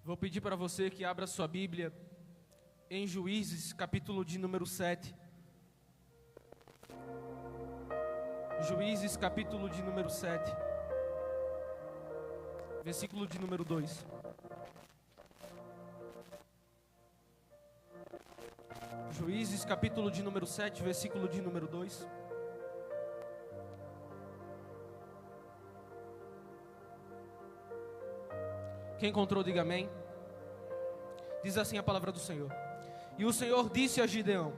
Vou pedir para você que abra sua Bíblia em Juízes, capítulo de número 7. Juízes, capítulo de número 7, versículo de número 2. Juízes, capítulo de número 7, versículo de número 2. Quem encontrou, diga amém. Diz assim a palavra do Senhor. E o Senhor disse a Gideão: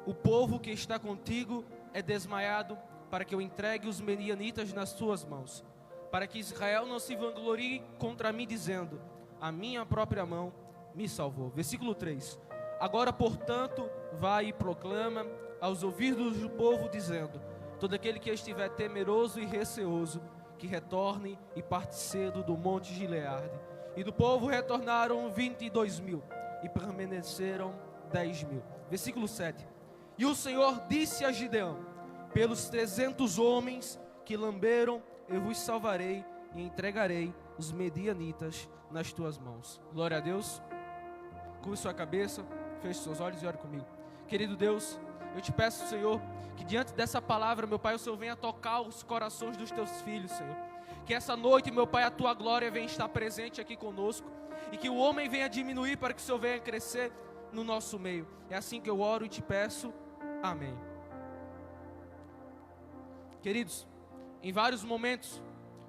o povo que está contigo é desmaiado, para que eu entregue os medianitas nas tuas mãos, para que Israel não se vanglorie contra mim, dizendo: a minha própria mão me salvou. Versículo 3. Agora, portanto, vai e proclama aos ouvidos do povo, dizendo: todo aquele que estiver temeroso e receoso, que retorne e parte cedo do monte Gileade. E do povo retornaram 22.000 e permaneceram 10.000. Versículo 7. E o Senhor disse a Gideão: pelos 300 homens que lamberam, eu vos salvarei e entregarei os medianitas nas tuas mãos. Glória a Deus. Curve sua cabeça, feche seus olhos e ore comigo. Querido Deus, eu te peço, Senhor, que diante dessa palavra, meu Pai, o Senhor venha tocar os corações dos teus filhos, Senhor. Que essa noite, meu Pai, a tua glória venha estar presente aqui conosco, e que o homem venha diminuir para que o Senhor venha crescer no nosso meio. É assim que eu oro e te peço. Amém. Queridos, em vários momentos,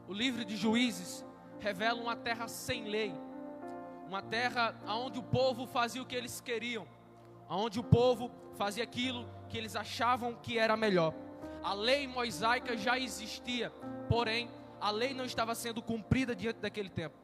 o livro de Juízes revela uma terra sem lei, uma terra onde o povo fazia o que eles queriam, onde o povo fazia aquilo que eles achavam que era melhor. A lei mosaica já existia, porém a lei não estava sendo cumprida diante daquele tempo.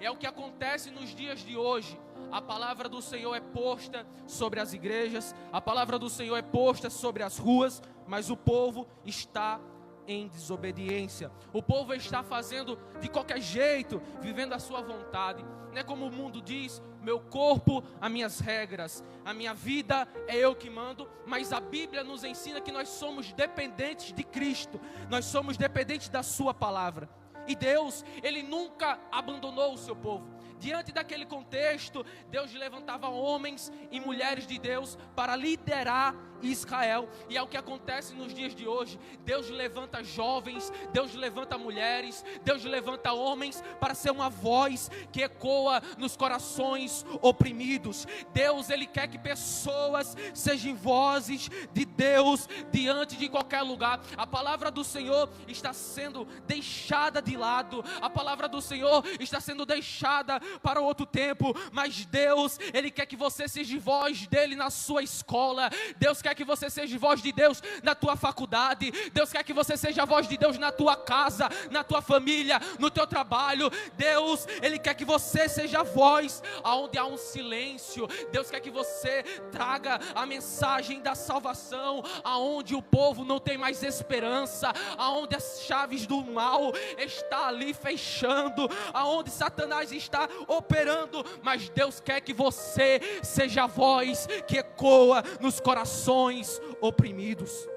É o que acontece nos dias de hoje. A palavra do Senhor é posta sobre as igrejas, a palavra do Senhor é posta sobre as ruas, mas o povo está em desobediência. O povo está fazendo de qualquer jeito, vivendo a sua vontade. Não é como o mundo diz: meu corpo, as minhas regras, a minha vida é eu que mando. Mas a Bíblia nos ensina que nós somos dependentes de Cristo, nós somos dependentes da sua palavra. E Deus, Ele nunca abandonou o seu povo. Diante daquele contexto, Deus levantava homens e mulheres de Deus para liderar Israel. E é o que acontece nos dias de hoje. Deus levanta jovens, Deus levanta mulheres, Deus levanta homens para ser uma voz que ecoa nos corações oprimidos. Deus, Ele quer que pessoas sejam vozes de Deus diante de qualquer lugar. A palavra do Senhor está sendo deixada de lado, a palavra do Senhor está sendo deixada para outro tempo, mas Deus, Ele quer que você seja voz dEle na sua escola. Deus quer que você seja voz de Deus na tua faculdade. Deus quer que você seja voz de Deus na tua casa, na tua família, no teu trabalho. Deus, Ele quer que você seja voz aonde há um silêncio. Deus quer que você traga a mensagem da salvação aonde o povo não tem mais esperança, aonde as chaves do mal está ali fechando, aonde Satanás está operando, mas Deus quer que você seja a voz que ecoa nos corações oprimidos.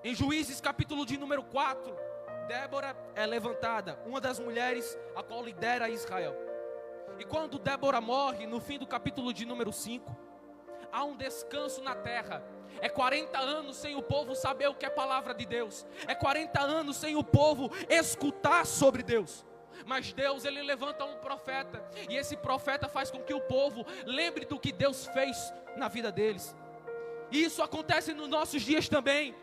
Em Juízes, capítulo de número 4, Débora é levantada, uma das mulheres a qual lidera Israel. E quando Débora morre, no fim do capítulo de número 5, há um descanso na terra. É 40 anos sem o povo saber o que é palavra de Deus. É 40 anos sem o povo escutar sobre Deus. Mas Deus, Ele levanta um profeta, e esse profeta faz com que o povo lembre do que Deus fez na vida deles. E isso acontece nos nossos dias também.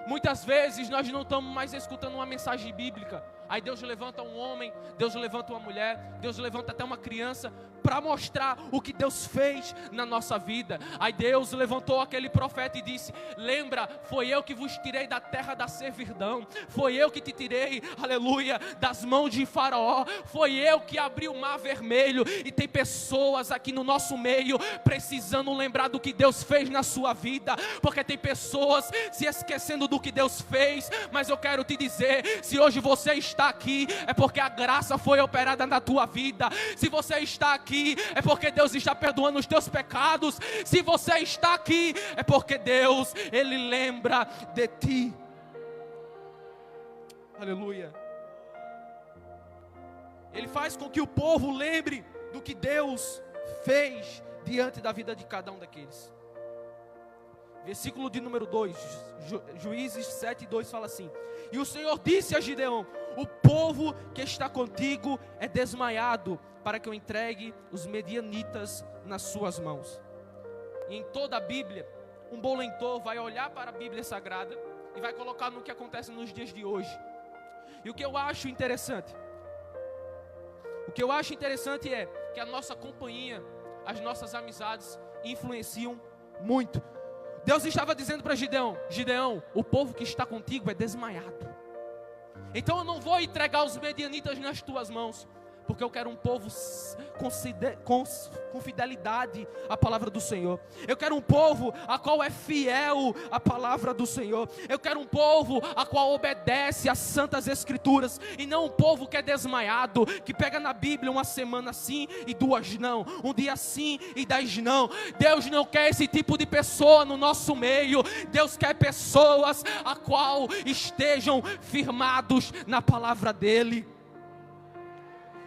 Muitas vezes nós não estamos mais escutando uma mensagem bíblica. Aí Deus levanta um homem, Deus levanta uma mulher, Deus levanta até uma criança para mostrar o que Deus fez na nossa vida. Aí Deus levantou aquele profeta e disse: lembra, foi eu que vos tirei da terra da servidão, foi eu que te tirei, aleluia, das mãos de Faraó, foi eu que abri o mar vermelho. E tem pessoas aqui no nosso meio precisando lembrar do que Deus fez na sua vida, porque tem pessoas se esquecendo do que Deus fez. Mas eu quero te dizer, se hoje você está aqui, é porque a graça foi operada na tua vida. Se você está aqui, é porque Deus está perdoando os teus pecados. Se você está aqui, é porque Deus, Ele lembra de ti. Aleluia. Ele faz com que o povo lembre do que Deus fez diante da vida de cada um daqueles. Versículo de número 2, Juízes 7:2 fala assim: e o Senhor disse a Gideão: o povo que está contigo é desmaiado, para que eu entregue os medianitas nas suas mãos. E em toda a Bíblia, um bom leitor vai olhar para a Bíblia Sagrada e vai colocar no que acontece nos dias de hoje. E o que eu acho interessante é que a nossa companhia, as nossas amizades influenciam muito. Deus estava dizendo para Gideão: Gideão, o povo que está contigo é desmaiado. Então eu não vou entregar os medianitas nas tuas mãos, porque eu quero um povo com fidelidade à palavra do Senhor. Eu quero um povo a qual é fiel à palavra do Senhor. Eu quero um povo a qual obedece às santas escrituras, e não um povo que é desmaiado, que pega na Bíblia uma semana sim e 2 não, um dia sim e 10 não. Deus não quer esse tipo de pessoa no nosso meio. Deus quer pessoas a qual estejam firmados na palavra dele.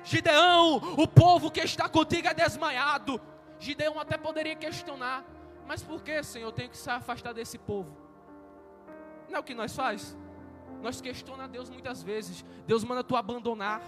Gideão, o povo que está contigo é desmaiado. Gideão até poderia questionar: mas por que, Senhor, eu tenho que se afastar desse povo? Não é o que nós faz? Nós questionamos a Deus muitas vezes. Deus manda tu abandonar,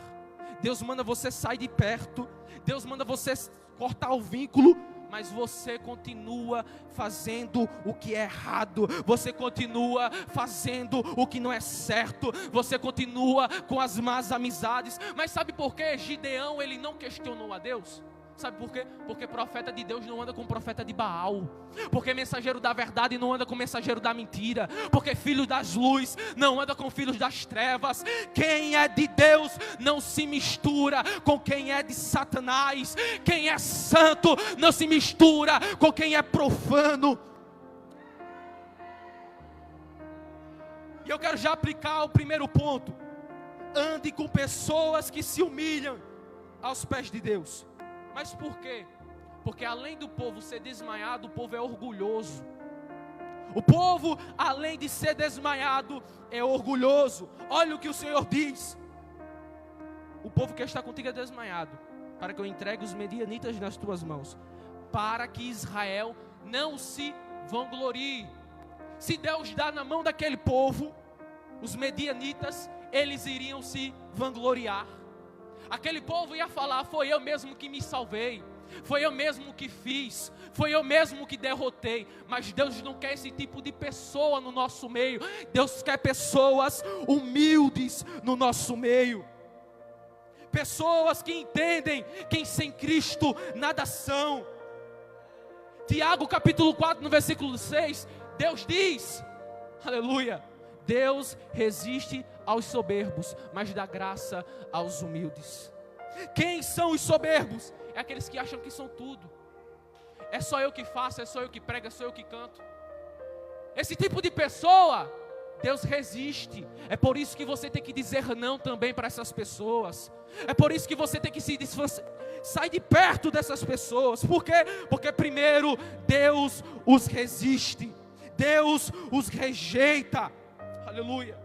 Deus manda você sair de perto, Deus manda você cortar o vínculo, mas você continua fazendo o que é errado, você continua fazendo o que não é certo, você continua com as más amizades. Mas sabe por quê? Gideão, ele não questionou a Deus. Sabe por quê? Porque profeta de Deus não anda com profeta de Baal. Porque mensageiro da verdade não anda com mensageiro da mentira. Porque filho das luzes não anda com filhos das trevas. Quem é de Deus não se mistura com quem é de Satanás. Quem é santo não se mistura com quem é profano. E eu quero já aplicar o primeiro ponto: ande com pessoas que se humilham aos pés de Deus. Mas por quê? Porque além do povo ser desmaiado, o povo é orgulhoso. O povo, além de ser desmaiado, é orgulhoso. Olha o que o Senhor diz: o povo que está contigo é desmaiado, para que eu entregue os medianitas nas tuas mãos, para que Israel não se vanglorie. Se Deus dá na mão daquele povo os medianitas, eles iriam se vangloriar. Aquele povo ia falar: foi eu mesmo que me salvei, foi eu mesmo que fiz, foi eu mesmo que derrotei. Mas Deus não quer esse tipo de pessoa no nosso meio. Deus quer pessoas humildes no nosso meio, pessoas que entendem que sem Cristo nada são. Tiago capítulo 4 no versículo 6, Deus diz, aleluia: Deus resiste aos soberbos, mas dá graça aos humildes. Quem são os soberbos? É aqueles que acham que são tudo. É só eu que faço, é só eu que prego, é só eu que canto. Esse tipo de pessoa, Deus resiste. É por isso que você tem que dizer não também para essas pessoas. É por isso que você tem que sai de perto dessas pessoas. Por quê? Porque primeiro Deus os resiste, Deus os rejeita. Aleluia.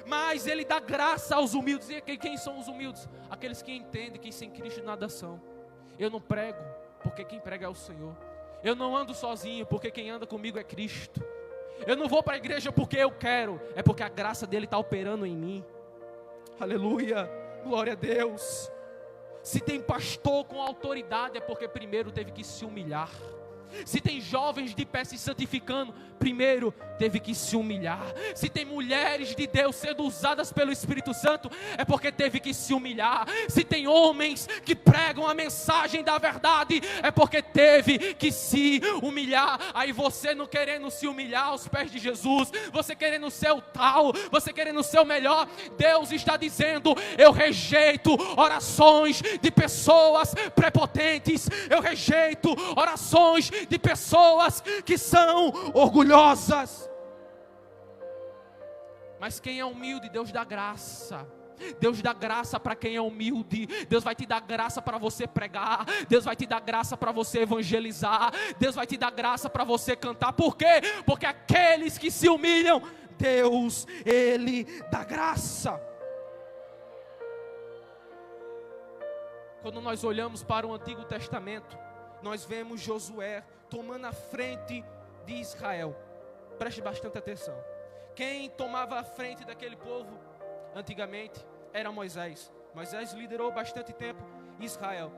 Mas Ele dá graça aos humildes. E quem são os humildes? Aqueles que entendem que sem Cristo nada são. Eu não prego, porque quem prega é o Senhor. Eu não ando sozinho, porque quem anda comigo é Cristo. Eu não vou para a igreja porque eu quero, é porque a graça dele está operando em mim. Aleluia, glória a Deus. Se tem pastor com autoridade, é porque primeiro teve que se humilhar. Se tem jovens de pé se santificando, primeiro teve que se humilhar. Se tem mulheres de Deus sendo usadas pelo Espírito Santo, é porque teve que se humilhar. Se tem homens que pregam a mensagem da verdade, é porque teve que se humilhar. Aí você não querendo se humilhar aos pés de Jesus, você querendo ser o tal, você querendo ser o melhor, Deus está dizendo: eu rejeito orações de pessoas prepotentes, eu rejeito orações de pessoas que são orgulhosas. Mas quem é humilde, Deus dá graça. Deus dá graça para quem é humilde. Deus vai te dar graça para você pregar. Deus vai te dar graça para você evangelizar. Deus vai te dar graça para você cantar. Por quê? Porque aqueles que se humilham, Deus, Ele dá graça. Quando nós olhamos para o Antigo Testamento, nós vemos Josué tomando a frente de Israel. Preste bastante atenção. Quem tomava a frente daquele povo antigamente era Moisés. Moisés liderou bastante tempo Israel.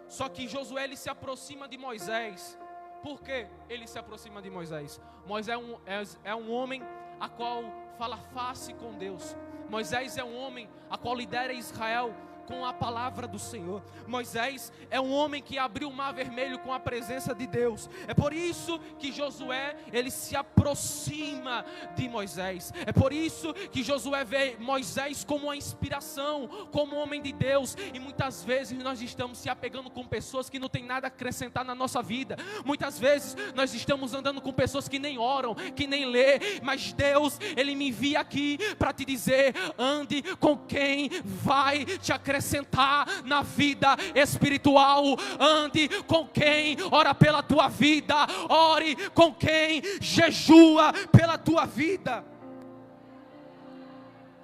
Só que Josué ele se aproxima de Moisés. Por que ele se aproxima de Moisés? Moisés é um homem a qual fala face com Deus. Moisés é um homem a qual lidera Israel com a palavra do Senhor. Moisés é um homem que abriu o mar vermelho com a presença de Deus. É por isso que Josué, ele se aproxima de Moisés. É por isso que Josué vê Moisés como uma inspiração, como um homem de Deus. E muitas vezes nós estamos se apegando com pessoas que não tem nada a acrescentar na nossa vida. Muitas vezes nós estamos andando com pessoas que nem oram, que nem lê. Mas Deus, ele me envia aqui para te dizer: ande com quem vai te acrescentar na vida espiritual. Ande com quem ora pela tua vida. Ore com quem jejua pela tua vida.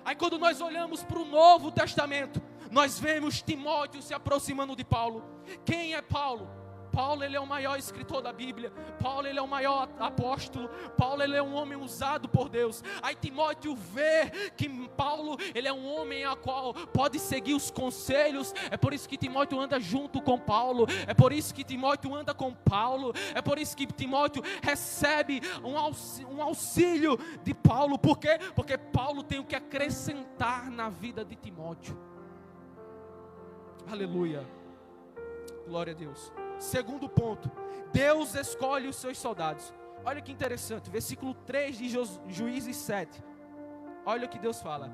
Aí quando nós olhamos para o Novo Testamento, nós vemos Timóteo se aproximando de Paulo. Quem é Paulo? Paulo, ele é o maior escritor da Bíblia. Paulo, ele é o maior apóstolo. Paulo, ele é um homem usado por Deus. Aí Timóteo vê que Paulo, ele é um homem a qual pode seguir os conselhos. É por isso que Timóteo anda junto com Paulo. É por isso que Timóteo anda com Paulo. É por isso que Timóteo recebe um auxílio de Paulo. Por quê? Porque Paulo tem o que acrescentar na vida de Timóteo. Aleluia. Glória a Deus. Segundo ponto, Deus escolhe os seus soldados. Olha que interessante, versículo 3 de Juízes 7. Olha o que Deus fala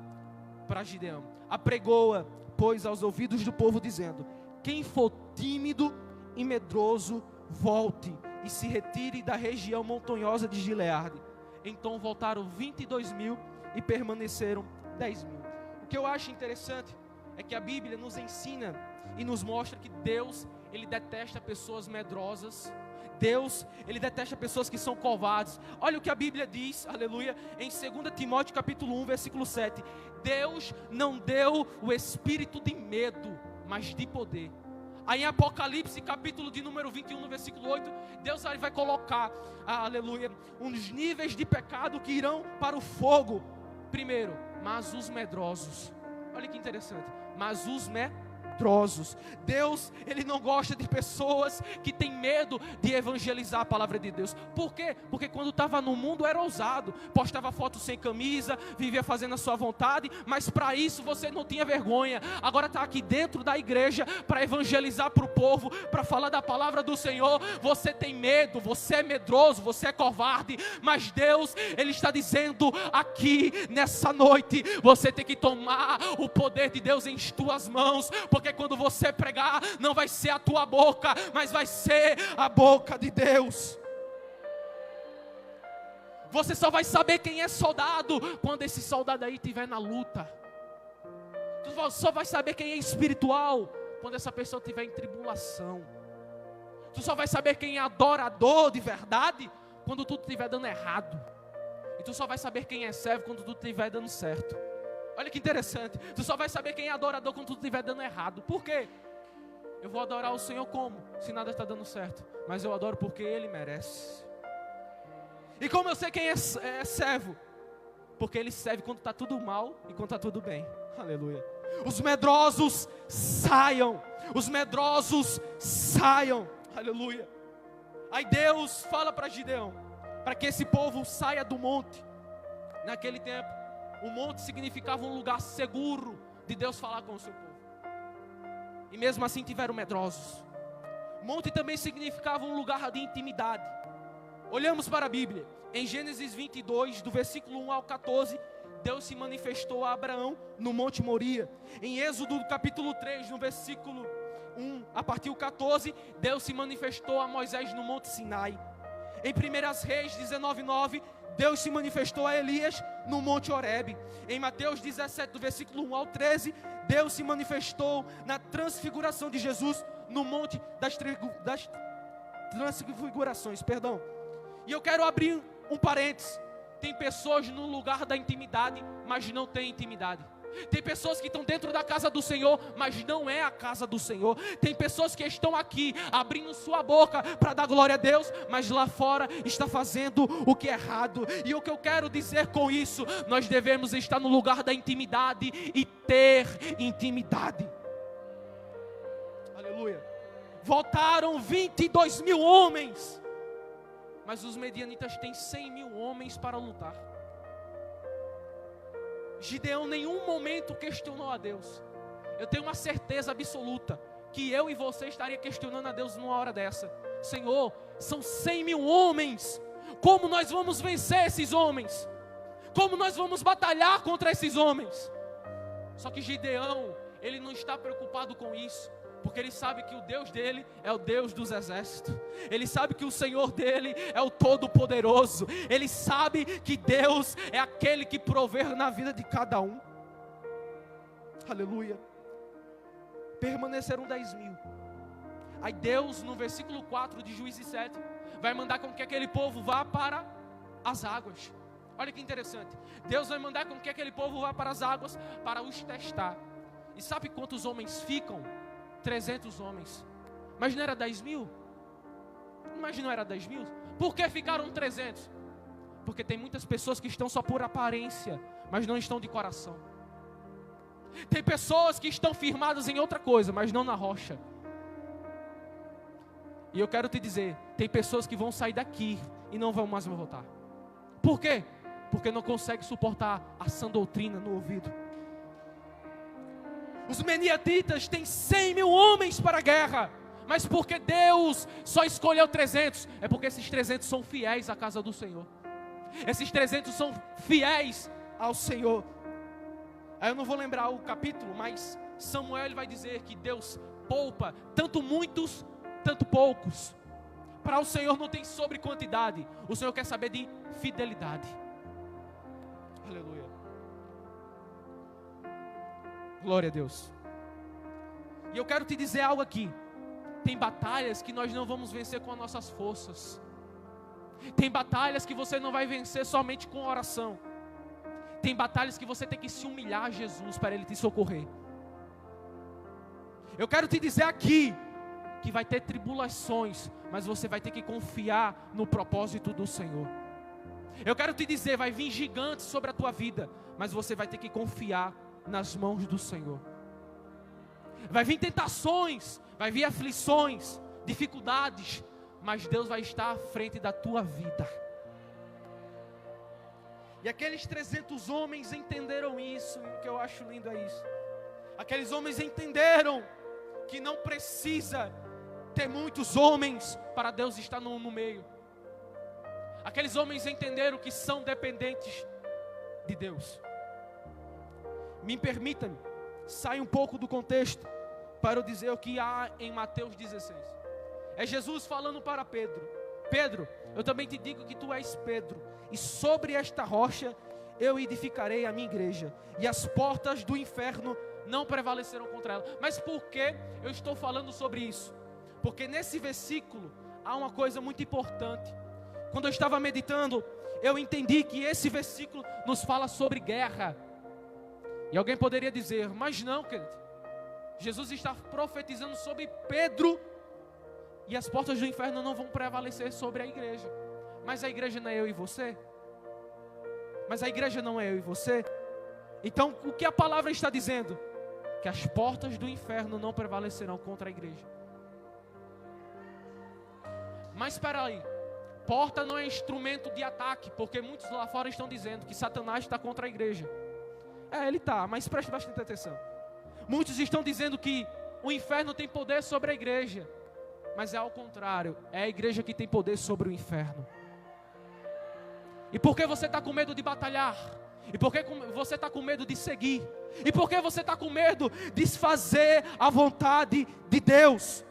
para Gideão: apregoa, pois, aos ouvidos do povo, dizendo: quem for tímido e medroso, volte e se retire da região montanhosa de Gileade. Então voltaram 22.000 e permaneceram 10.000. O que eu acho interessante é que a Bíblia nos ensina e nos mostra que Deus, ele detesta pessoas medrosas. Deus, ele detesta pessoas que são covardes. Olha o que a Bíblia diz, aleluia, em 2 Timóteo capítulo 1, versículo 7. Deus não deu o espírito de medo, mas de poder. Aí em Apocalipse, capítulo de número 21, no versículo 8, Deus vai colocar, aleluia, uns níveis de pecado que irão para o fogo. Primeiro, mas os medrosos. Olha que interessante, mas os medrosos. Deus, ele não gosta de pessoas que têm medo de evangelizar a palavra de Deus. Por quê? Porque quando estava no mundo era ousado, postava fotos sem camisa, vivia fazendo a sua vontade, mas para isso você não tinha vergonha. Agora está aqui dentro da igreja para evangelizar para o povo, para falar da palavra do Senhor. Você tem medo, você é medroso, você é covarde, mas Deus, ele está dizendo aqui nessa noite: você tem que tomar o poder de Deus em tuas mãos, porque quando você pregar, não vai ser a tua boca, mas vai ser a boca de Deus. Você só vai saber quem é soldado quando esse soldado aí estiver na luta. Tu só vai saber quem é espiritual quando essa pessoa estiver em tribulação. Tu só vai saber quem é adorador de verdade quando tudo estiver dando errado. E tu só vai saber quem é servo quando tudo estiver dando certo. Olha que interessante, tu só vai saber quem é adorador quando tudo estiver dando errado. Por quê? Eu vou adorar o Senhor como? Se nada está dando certo. Mas eu adoro porque Ele merece. E como eu sei quem é servo? Porque Ele serve quando está tudo mal e quando está tudo bem. Aleluia. Os medrosos saiam. Os medrosos saiam. Aleluia. Aí Deus fala para Gideão, para que esse povo saia do monte. Naquele tempo, o monte significava um lugar seguro de Deus falar com o seu povo. E mesmo assim tiveram medrosos. O monte também significava um lugar de intimidade. Olhamos para a Bíblia. Em Gênesis 22, do versículo 1 ao 14, Deus se manifestou a Abraão no Monte Moria. Em Êxodo capítulo 3, no versículo 1, a partir do 14, Deus se manifestou a Moisés no Monte Sinai. Em 1 Reis 19:9, Deus se manifestou a Elias no Monte Horebe. Em Mateus 17, do versículo 1 ao 13, Deus se manifestou na transfiguração de Jesus no Monte das Transfigurações. E eu quero abrir um parênteses. Tem pessoas no lugar da intimidade, mas não tem intimidade. Tem pessoas que estão dentro da casa do Senhor, mas não é a casa do Senhor. Tem pessoas que estão aqui, abrindo sua boca para dar glória a Deus, mas lá fora está fazendo o que é errado. E o que eu quero dizer com isso, nós devemos estar no lugar da intimidade e ter intimidade. Aleluia. Voltaram 22 mil homens, mas os medianitas têm 100 mil homens para lutar. Gideão em nenhum momento questionou a Deus. Eu tenho uma certeza absoluta que eu e você estaria questionando a Deus numa hora dessa. Senhor, são 100 mil homens. Como nós vamos vencer esses homens? Como nós vamos batalhar contra esses homens? Só que Gideão, ele não está preocupado com isso, porque ele sabe que o Deus dele é o Deus dos exércitos. Ele sabe que o Senhor dele é o Todo-Poderoso. Ele sabe que Deus é aquele que provê na vida de cada um. Aleluia. Permaneceram 10 mil. Aí Deus, no versículo 4 de Juízes 7, vai mandar com que aquele povo vá para as águas. Olha que interessante. Deus vai mandar com que aquele povo vá para as águas para os testar. E sabe quantos homens ficam? 300 homens. Mas não era 10 mil? Mas não era 10 mil? Por que ficaram 300? Porque tem muitas pessoas que estão só por aparência, mas não estão de coração. Tem pessoas que estão firmadas em outra coisa, mas não na rocha. E eu quero te dizer, tem pessoas que vão sair daqui e não vão mais voltar. Por quê? Porque não conseguem suportar a sã doutrina no ouvido. Os medianitas têm 100 mil homens para a guerra, mas porque Deus só escolheu 300, é porque esses 300 são fiéis à casa do Senhor. Esses 300 são fiéis ao Senhor. Aí eu não vou lembrar o capítulo, mas Samuel ele vai dizer que Deus poupa tanto muitos, tanto poucos. Para o Senhor não tem sobre quantidade, o Senhor quer saber de fidelidade. Aleluia. Glória a Deus. E eu quero te dizer algo aqui. Tem batalhas que nós não vamos vencer com as nossas forças. Tem batalhas que você não vai vencer somente com oração. Tem batalhas que você tem que se humilhar a Jesus para Ele te socorrer. Eu quero te dizer aqui que vai ter tribulações, mas você vai ter que confiar no propósito do Senhor. Eu quero te dizer, vai vir gigantes sobre a tua vida, mas você vai ter que confiar nas mãos do Senhor. Vai vir tentações, vai vir aflições, dificuldades, mas Deus vai estar à frente da tua vida. E aqueles 300 homens entenderam isso, e o que eu acho lindo é isso. Aqueles homens entenderam que não precisa ter muitos homens para Deus estar no meio. Aqueles homens entenderam que são dependentes de Deus. Me permita-me, sai um pouco do contexto para eu dizer o que há em Mateus 16. É Jesus falando para Pedro: Pedro, eu também te digo que tu és Pedro, e sobre esta rocha eu edificarei a minha igreja, e as portas do inferno não prevalecerão contra ela. Mas por que eu estou falando sobre isso? Porque nesse versículo há uma coisa muito importante. Quando eu estava meditando, eu entendi que esse versículo nos fala sobre guerra. E alguém poderia dizer, mas não, querido, Jesus está profetizando sobre Pedro, e as portas do inferno não vão prevalecer sobre a igreja. Mas a igreja não é eu e você? Mas a igreja não é eu e você? Então o que a palavra está dizendo? Que as portas do inferno não prevalecerão contra a igreja. Mas espera aí, porta não é instrumento de ataque, porque muitos lá fora estão dizendo que Satanás está contra a igreja. Ele está, mas preste bastante atenção. Muitos estão dizendo que o inferno tem poder sobre a igreja, mas é ao contrário, é a igreja que tem poder sobre o inferno. E por que você está com medo de batalhar? E por que você está com medo de seguir? E por que você está com medo de fazer a vontade de Deus?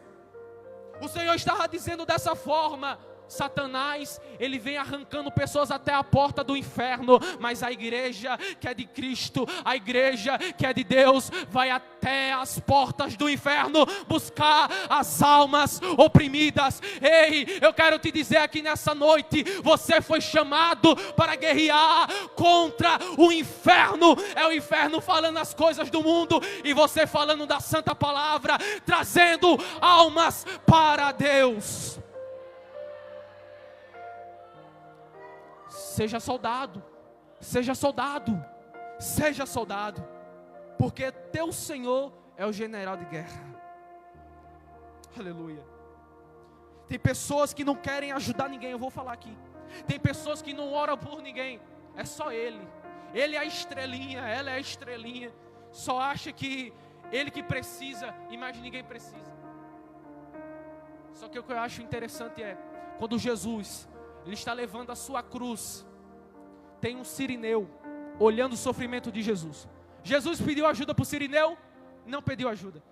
O Senhor estava dizendo dessa forma Satanás, ele vem arrancando pessoas até a porta do inferno, mas a igreja que é de Cristo, a igreja que é de Deus, vai até as portas do inferno buscar as almas oprimidas. Ei, eu quero te dizer aqui nessa noite, você foi chamado para guerrear contra o inferno. É o inferno falando as coisas do mundo e você falando da santa palavra, trazendo almas para Deus. Seja soldado, seja soldado, seja soldado, porque teu Senhor é o general de guerra. Aleluia. Tem pessoas que não querem ajudar ninguém, eu vou falar aqui. Tem pessoas que não oram por ninguém, é só Ele. Ele é a estrelinha, ela é a estrelinha. Só acha que Ele que precisa, e mais ninguém precisa. Só que o que eu acho interessante é, quando Jesus, Ele está levando a sua cruz, tem um sirineu olhando o sofrimento de Jesus. Jesus pediu ajuda para o sirineu? Não pediu ajuda.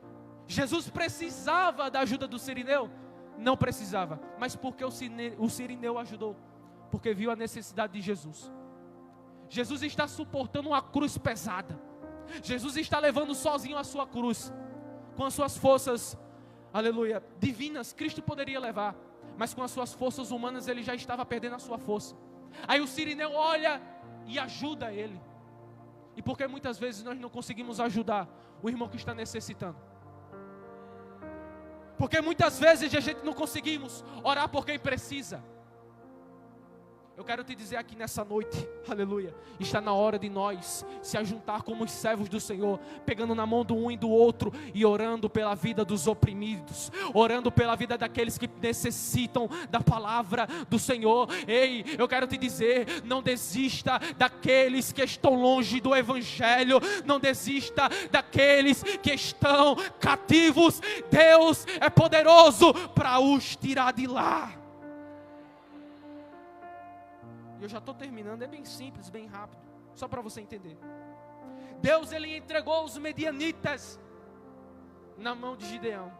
Jesus precisava da ajuda do sirineu? Não precisava. Mas por que o sirineu ajudou? Porque viu a necessidade de Jesus. Jesus está suportando uma cruz pesada. Jesus está levando sozinho a sua cruz. Com as suas forças, aleluia, divinas, Cristo poderia levar. Mas com as suas forças humanas, ele já estava perdendo a sua força. Aí o sirineu olha e ajuda ele. E por que muitas vezes nós não conseguimos ajudar o irmão que está necessitando? Porque muitas vezes a gente não conseguimos orar por quem precisa. Eu quero te dizer aqui nessa noite, aleluia, está na hora de nós se ajuntar como os servos do Senhor, pegando na mão do um e do outro e orando pela vida dos oprimidos, orando pela vida daqueles que necessitam da palavra do Senhor. Ei, eu quero te dizer, não desista daqueles que estão longe do Evangelho, não desista daqueles que estão cativos. Deus é poderoso para os tirar de lá. Eu já estou terminando, é bem simples, bem rápido, só para você entender. Deus, ele entregou os medianitas na mão de Gideão.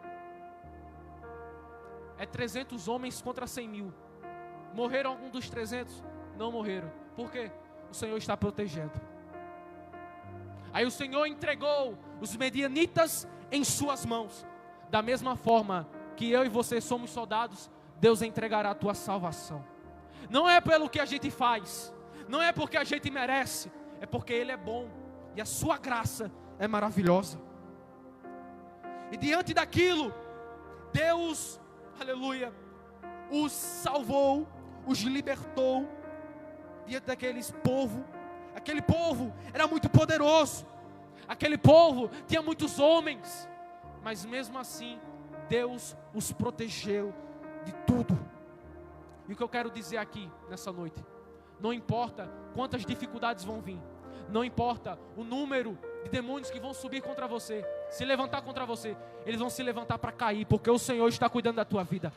É 300 homens contra 100 mil. Morreram algum dos 300? Não morreram. Por quê? O Senhor está protegendo. Aí o Senhor entregou os medianitas em suas mãos. Da mesma forma que eu e você somos soldados, Deus entregará a tua salvação. Não é pelo que a gente faz, não é porque a gente merece, é porque Ele é bom e a sua graça é maravilhosa. E diante daquilo, Deus, aleluia, os salvou, os libertou diante daqueles povo. Aquele povo era muito poderoso, aquele povo tinha muitos homens, mas mesmo assim Deus os protegeu de tudo. E o que eu quero dizer aqui nessa noite, não importa quantas dificuldades vão vir, não importa o número de demônios que vão subir contra você, se levantar contra você, eles vão se levantar para cair, porque o Senhor está cuidando da tua vida.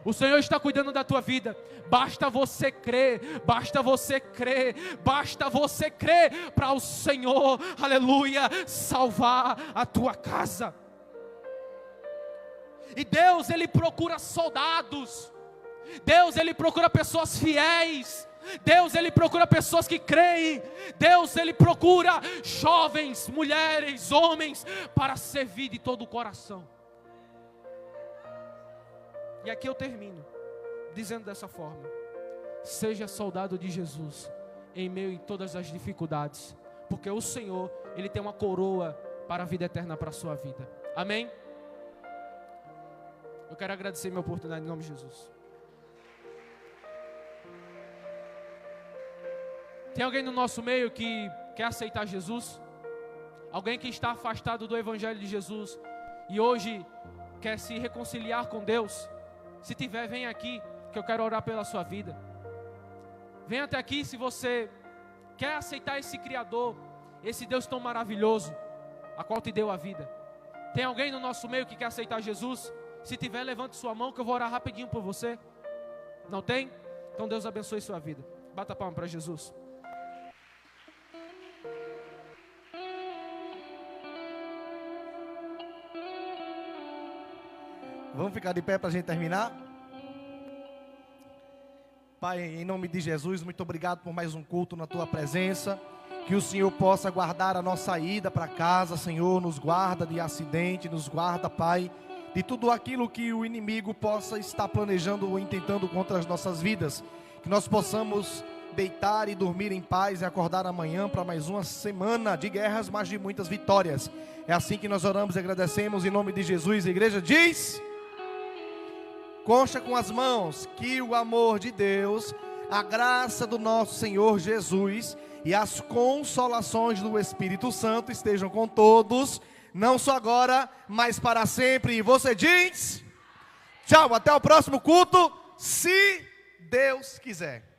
O Senhor está cuidando da tua vida. Basta você crer, basta você crer, basta você crer para o Senhor, aleluia, salvar a tua casa. E Deus, Ele procura soldados. Deus, Ele procura pessoas fiéis. Deus, Ele procura pessoas que creem. Deus, Ele procura jovens, mulheres, homens, para servir de todo o coração. E aqui eu termino, dizendo dessa forma: seja soldado de Jesus, em meio a todas as dificuldades, porque o Senhor, Ele tem uma coroa para a vida eterna para a sua vida. Amém? Eu quero agradecer minha oportunidade em nome de Jesus. Tem alguém no nosso meio que quer aceitar Jesus? Alguém que está afastado do Evangelho de Jesus e hoje quer se reconciliar com Deus? Se tiver, vem aqui, que eu quero orar pela sua vida. Vem até aqui se você quer aceitar esse Criador, esse Deus tão maravilhoso, a qual te deu a vida. Tem alguém no nosso meio que quer aceitar Jesus? Se tiver, levante sua mão que eu vou orar rapidinho por você. Não tem? Então Deus abençoe sua vida. Bata a palma para Jesus. Vamos ficar de pé para a gente terminar? Pai, em nome de Jesus, muito obrigado por mais um culto na Tua presença. Que o Senhor possa guardar a nossa ida para casa, Senhor, nos guarda de acidente, nos guarda, Pai, de tudo aquilo que o inimigo possa estar planejando ou intentando contra as nossas vidas. Que nós possamos deitar e dormir em paz e acordar amanhã para mais uma semana de guerras, mas de muitas vitórias. É assim que nós oramos e agradecemos em nome de Jesus. A igreja diz: concha com as mãos, que o amor de Deus, a graça do nosso Senhor Jesus e as consolações do Espírito Santo estejam com todos, não só agora, mas para sempre. E você diz: tchau, até o próximo culto, se Deus quiser.